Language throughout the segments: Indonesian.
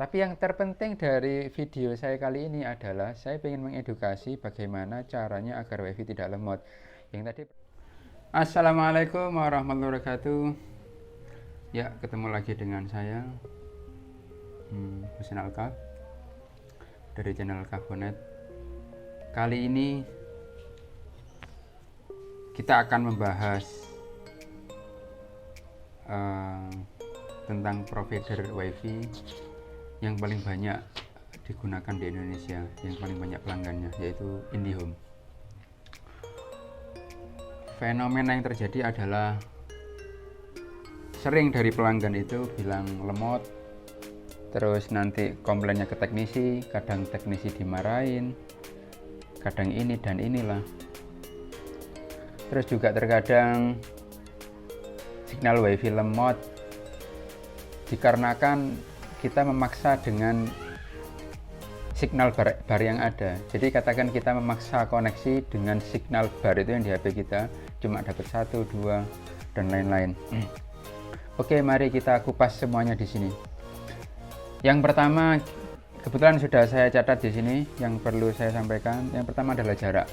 Tapi yang terpenting dari video saya kali ini adalah saya ingin mengedukasi bagaimana caranya agar WiFi tidak lemot. Yang tadi Assalamualaikum warahmatullahi wabarakatuh. Ya, ketemu lagi dengan saya Husin Alkaf dari channel Kafonet. Kali ini kita akan membahas tentang provider WiFi yang paling banyak digunakan di Indonesia, yang paling banyak pelanggannya, yaitu IndiHome. Fenomena yang terjadi adalah sering dari pelanggan itu bilang lemot, terus nanti komplainnya ke teknisi, kadang teknisi dimarahin, kadang ini dan inilah. Terus juga terkadang signal WiFi lemot dikarenakan kita memaksa dengan signal bar yang ada. Jadi katakan kita memaksa koneksi dengan signal bar itu yang di HP kita cuma dapat 1, 2 dan lain-lain. Oke, mari kita kupas semuanya di sini. Yang pertama, kebetulan sudah saya catat di sini yang perlu saya sampaikan. Yang pertama adalah jarak.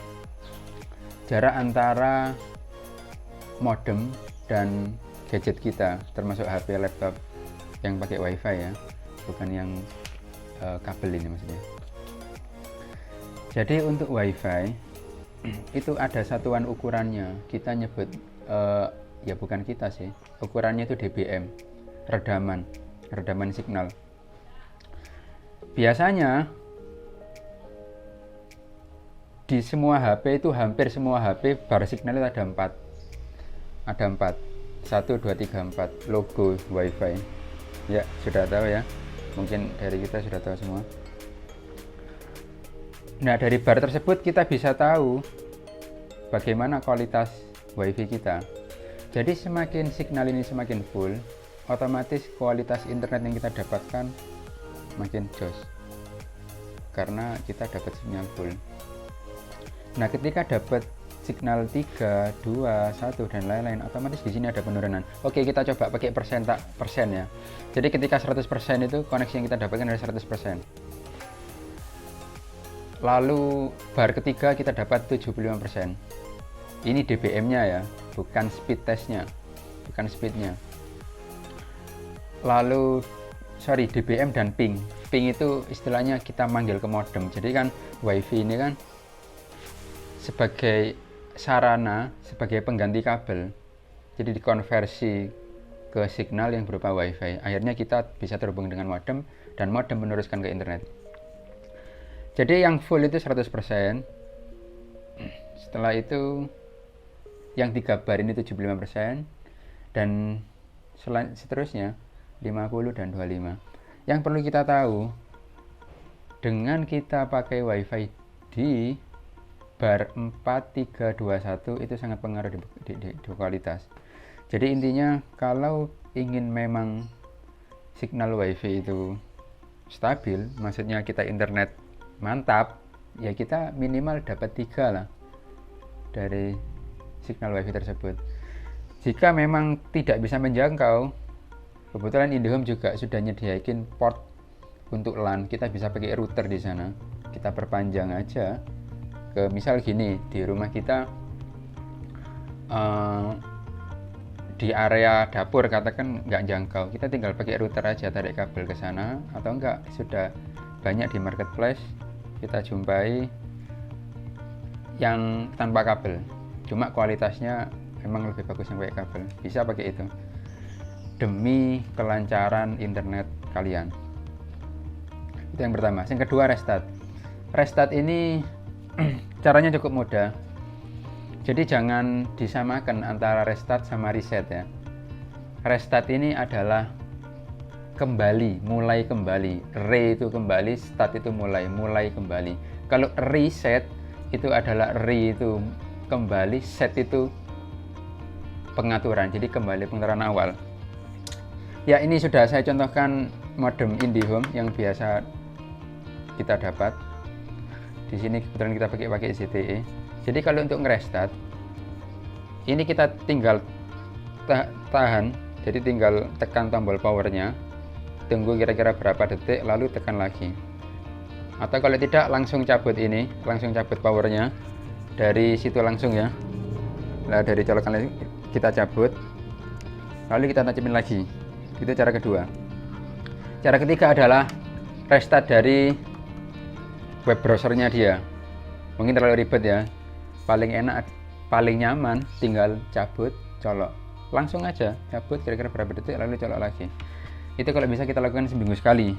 Jarak antara modem dan gadget kita, termasuk HP, laptop yang pakai WiFi ya, bukan yang kabel ini maksudnya. Jadi untuk WiFi itu ada satuan ukurannya. Kita nyebut ya bukan kita sih, ukurannya itu dBm, redaman signal. Biasanya di semua HP itu, hampir semua HP bar signal itu ada 4. Ada 4. 1, 2, 3, 4 logo WiFi. Ya, sudah tahu ya. Mungkin dari kita sudah tahu semua. Nah, dari bar tersebut kita bisa tahu bagaimana kualitas WiFi kita. Jadi semakin signal ini semakin full, otomatis kualitas internet yang kita dapatkan makin jos. Karena kita dapat sinyal full. Nah, ketika dapat signal 3, 2, 1 dan lain-lain, otomatis di sini ada penurunan. Oke, kita coba pakai persen ya. Jadi ketika 100% itu koneksi yang kita dapatkan adalah 100%. Lalu bar ketiga kita dapat 75%. Ini dBm-nya ya, bukan speed testnya, bukan speednya. Lalu dBm dan ping. Ping itu istilahnya kita manggil ke modem. Jadi kan WiFi ini kan sebagai sarana, sebagai pengganti kabel, jadi dikonversi ke signal yang berupa WiFi. Akhirnya kita bisa terhubung dengan modem dan modem meneruskan ke internet. Jadi yang full itu 100%. Setelah itu yang 3 bar ini 75% dan seterusnya 50 dan 25. Yang perlu kita tahu, dengan kita pakai WiFi di bar 4, 3, 2, 1 itu sangat pengaruh di kualitas. Jadi intinya kalau ingin memang signal WiFi itu stabil, maksudnya kita internet mantap, ya kita minimal dapat 3 lah dari signal WiFi tersebut. Jika memang tidak bisa menjangkau, kebetulan IndiHome juga sudah nyediain port untuk LAN, kita bisa pakai router di sana. Kita perpanjang aja ke misal gini, di rumah kita di area dapur katakan nggak jangkau, kita tinggal pakai router aja, tarik kabel ke sana, atau enggak sudah banyak di marketplace kita jumpai yang tanpa kabel, cuma kualitasnya memang lebih bagus yang pakai kabel. Bisa pakai itu demi kelancaran internet kalian. Itu yang pertama. Yang kedua, restart ini caranya cukup mudah. Jadi jangan disamakan antara restart sama reset ya. Restart ini adalah kembali, mulai kembali. Re itu kembali, start itu mulai kembali. Kalau reset itu adalah re itu kembali, set itu pengaturan. Jadi kembali pengaturan awal. Ya, ini sudah saya contohkan modem IndiHome yang biasa kita dapat. Di sini kebetulan kita pakai ZTE. Jadi kalau untuk ngerestart, ini kita tinggal tahan, jadi tinggal tekan tombol powernya, tunggu kira-kira berapa detik lalu tekan lagi. Atau kalau tidak langsung cabut ini, langsung cabut powernya dari situ langsung ya. Nah dari colokan kita cabut, lalu kita tancapin lagi. Itu cara kedua. Cara ketiga adalah restart dari web browsernya dia. Mungkin terlalu ribet ya. Paling enak, paling nyaman tinggal cabut, colok. Langsung aja cabut kira-kira berapa detik lalu colok lagi. Itu kalau bisa kita lakukan seminggu sekali.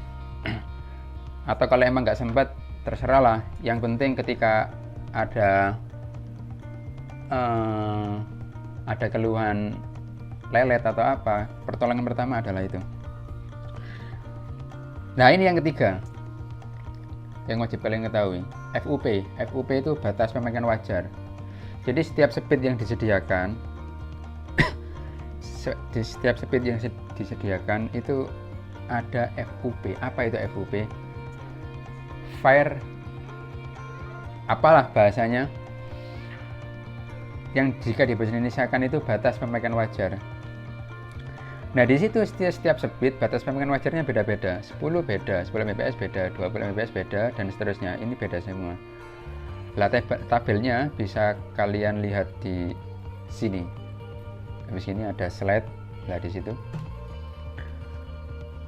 Atau kalau emang nggak sempat, terserah lah. Yang penting ketika ada keluhan lelet atau apa, pertolongan pertama adalah itu. Nah ini yang ketiga yang wajib kalian ketahui, FUP. FUP itu batas pemakaian wajar. Jadi setiap speed yang disediakan itu ada FUP. Apa itu FUP? Fire apalah bahasanya, yang jika dibahasa Indonesiakan itu batas pemakaian wajar. Nah di situ setiap speed batas pemakaian wajarnya beda-beda. 10 beda, 10 Mbps beda, 20 Mbps beda, dan seterusnya. Ini beda semua. Tabelnya bisa kalian lihat di sini. Habis ini ada slide, nah di situ.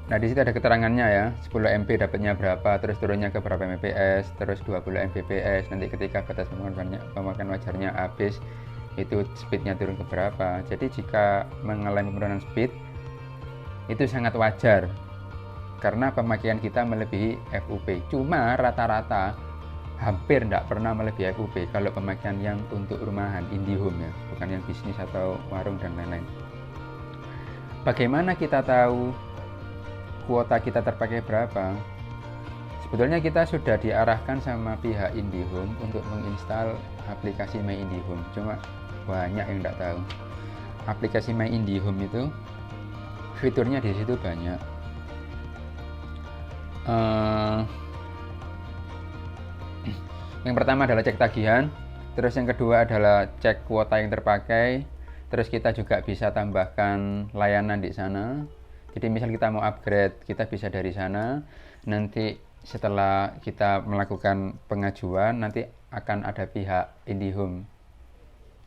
Nah di situ ada keterangannya ya, 10 MB dapatnya berapa, terus turunnya ke berapa Mbps, terus 20 Mbps. Nanti ketika batas pemakaian wajarnya habis, itu speednya turun ke berapa. Jadi jika mengalami penurunan speed itu sangat wajar karena pemakaian kita melebihi FUP. Cuma rata-rata hampir tidak pernah melebihi FUP kalau pemakaian yang untuk rumahan, IndiHome ya, bukan yang bisnis atau warung dan lain-lain. Bagaimana kita tahu kuota kita terpakai berapa? Sebetulnya kita sudah diarahkan sama pihak IndiHome untuk menginstal aplikasi My IndiHome. Cuma banyak yang tidak tahu. Aplikasi My IndiHome itu fiturnya di situ banyak. Yang pertama adalah cek tagihan, terus yang kedua adalah cek kuota yang terpakai, terus kita juga bisa tambahkan layanan di sana. Jadi misal kita mau upgrade, kita bisa dari sana. Nanti setelah kita melakukan pengajuan, nanti akan ada pihak IndiHome,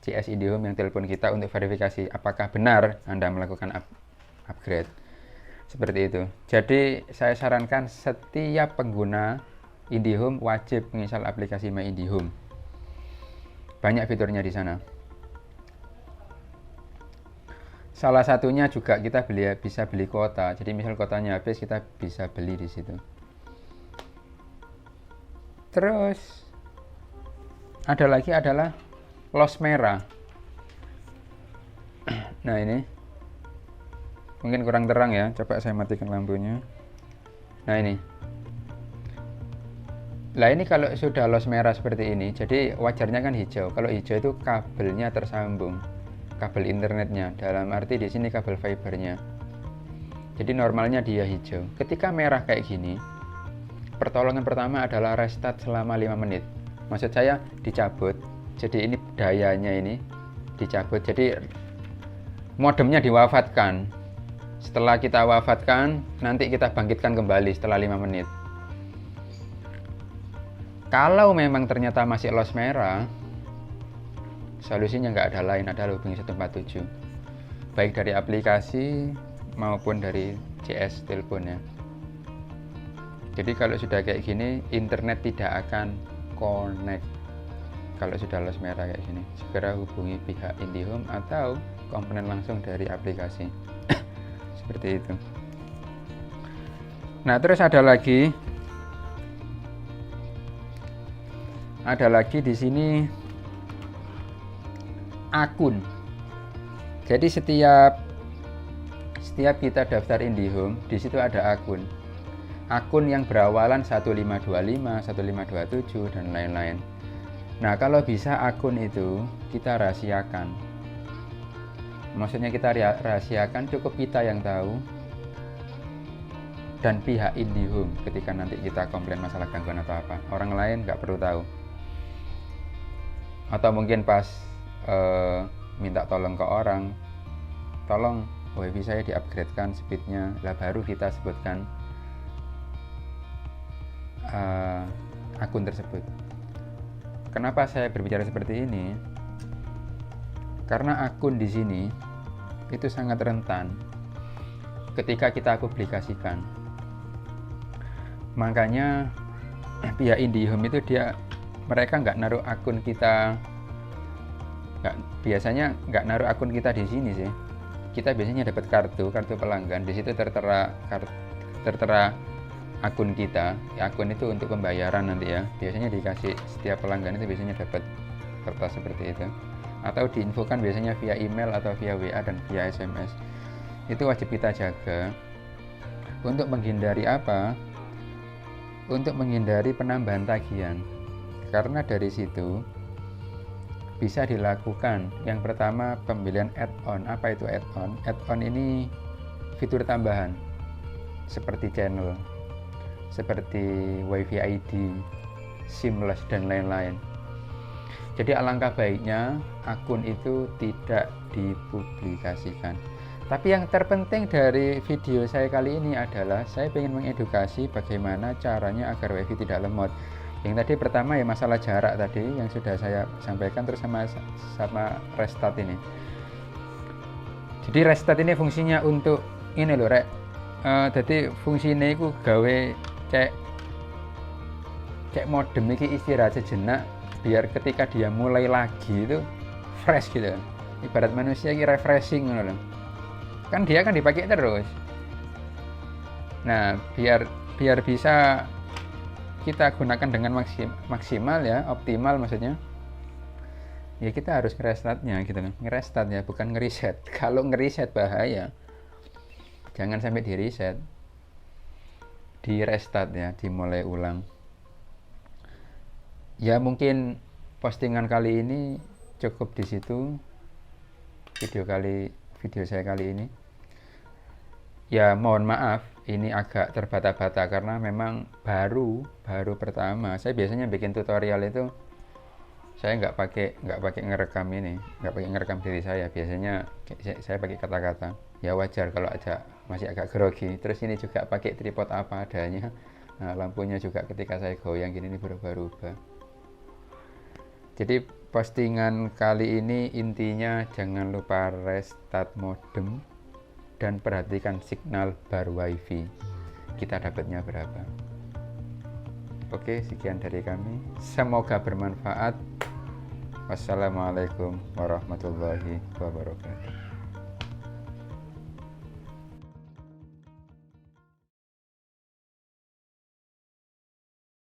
CS IndiHome yang telepon kita untuk verifikasi apakah benar Anda melakukan upgrade. Seperti itu. Jadi saya sarankan setiap pengguna IndiHome wajib menginstal aplikasi My IndiHome. Banyak fiturnya di sana. Salah satunya juga kita bisa beli kuota. Jadi misal kuotanya habis, kita bisa beli di situ. Terus ada lagi adalah los merah. Nah ini mungkin kurang terang ya, coba saya matikan lampunya. Nah ini kalau sudah los merah seperti ini, jadi wajarnya kan hijau. Kalau hijau itu kabelnya tersambung, kabel internetnya, dalam arti di sini kabel fibernya. Jadi normalnya dia hijau. Ketika merah kayak gini, pertolongan pertama adalah restart selama 5 menit. Maksud saya dicabut. Jadi ini dayanya ini dicabut. Jadi modemnya diwafatkan. Setelah kita wafatkan, nanti kita bangkitkan kembali setelah 5 menit. Kalau memang ternyata masih los merah, solusinya nggak ada lain, adalah hubungi 147. Baik dari aplikasi maupun dari CS teleponnya. Jadi kalau sudah kayak gini, internet tidak akan connect. Kalau sudah los merah kayak gini, segera hubungi pihak IndiHome atau komponen langsung dari aplikasi. Seperti itu. Nah, terus ada lagi di sini akun. Jadi setiap kita daftar IndiHome, di situ ada akun. Akun yang berawalan 1525, 1527 dan lain-lain. Nah, kalau bisa akun itu kita rahasiakan. Maksudnya kita rahasiakan, cukup kita yang tahu dan pihak IndiHome ketika nanti kita komplain masalah gangguan atau apa. Orang lain nggak perlu tahu. Atau mungkin pas minta tolong ke orang, tolong wifi saya di-upgrade kan speednya, lah baru kita sebutkan akun tersebut. Kenapa saya berbicara seperti ini? Karena akun di sini itu sangat rentan ketika kita publikasikan. Makanya pihak IndiHome itu mereka nggak naruh akun kita, biasanya nggak naruh akun kita di sini sih. Kita biasanya dapat kartu pelanggan, di situ tertera akun kita. Akun itu untuk pembayaran nanti ya. Biasanya dikasih setiap pelanggan itu biasanya dapat kertas seperti itu. Atau diinfokan biasanya via email atau via WA dan via SMS. Itu wajib kita jaga. Untuk menghindari apa? Untuk menghindari penambahan tagihan. Karena dari situ bisa dilakukan. Yang pertama, pembelian add-on. Apa itu add-on? Add-on ini fitur tambahan seperti channel, seperti WiFi ID, seamless dan lain-lain. Jadi alangkah baiknya akun itu tidak dipublikasikan. Tapi yang terpenting dari video saya kali ini adalah saya ingin mengedukasi bagaimana caranya agar WiFi tidak lemot. Yang tadi pertama ya masalah jarak tadi yang sudah saya sampaikan, terus sama restart ini. Jadi restart ini fungsinya untuk ini loh rek. Jadi fungsinya itu gawe cek modem ini istirahat sejenak biar ketika dia mulai lagi itu fresh gitu. Ibarat manusia ini refreshing gitu loh. Kan dia kan dipakai terus. Nah, biar bisa kita gunakan dengan maksimal ya, optimal maksudnya. Ya kita harus ngerestartnya gitu kan. Ngerestart ya, bukan ngeriset. Kalau ngeriset bahaya. Jangan sampai di reset, di restart ya, dimulai ulang. Ya mungkin postingan kali ini cukup di situ, video saya kali ini. Ya mohon maaf, ini agak terbata-bata karena memang baru pertama. Saya biasanya bikin tutorial itu saya nggak pakai ngerekam ini, nggak pakai ngerekam diri saya. Biasanya saya pakai kata-kata. Ya wajar kalau masih agak grogi. Terus ini juga pakai tripod apa adanya. Nah, lampunya juga ketika saya goyang gini ini berubah-ubah. Jadi postingan kali ini intinya jangan lupa restart modem dan perhatikan signal bar WiFi. Kita dapatnya berapa? Oke, sekian dari kami. Semoga bermanfaat. Wassalamualaikum warahmatullahi wabarakatuh.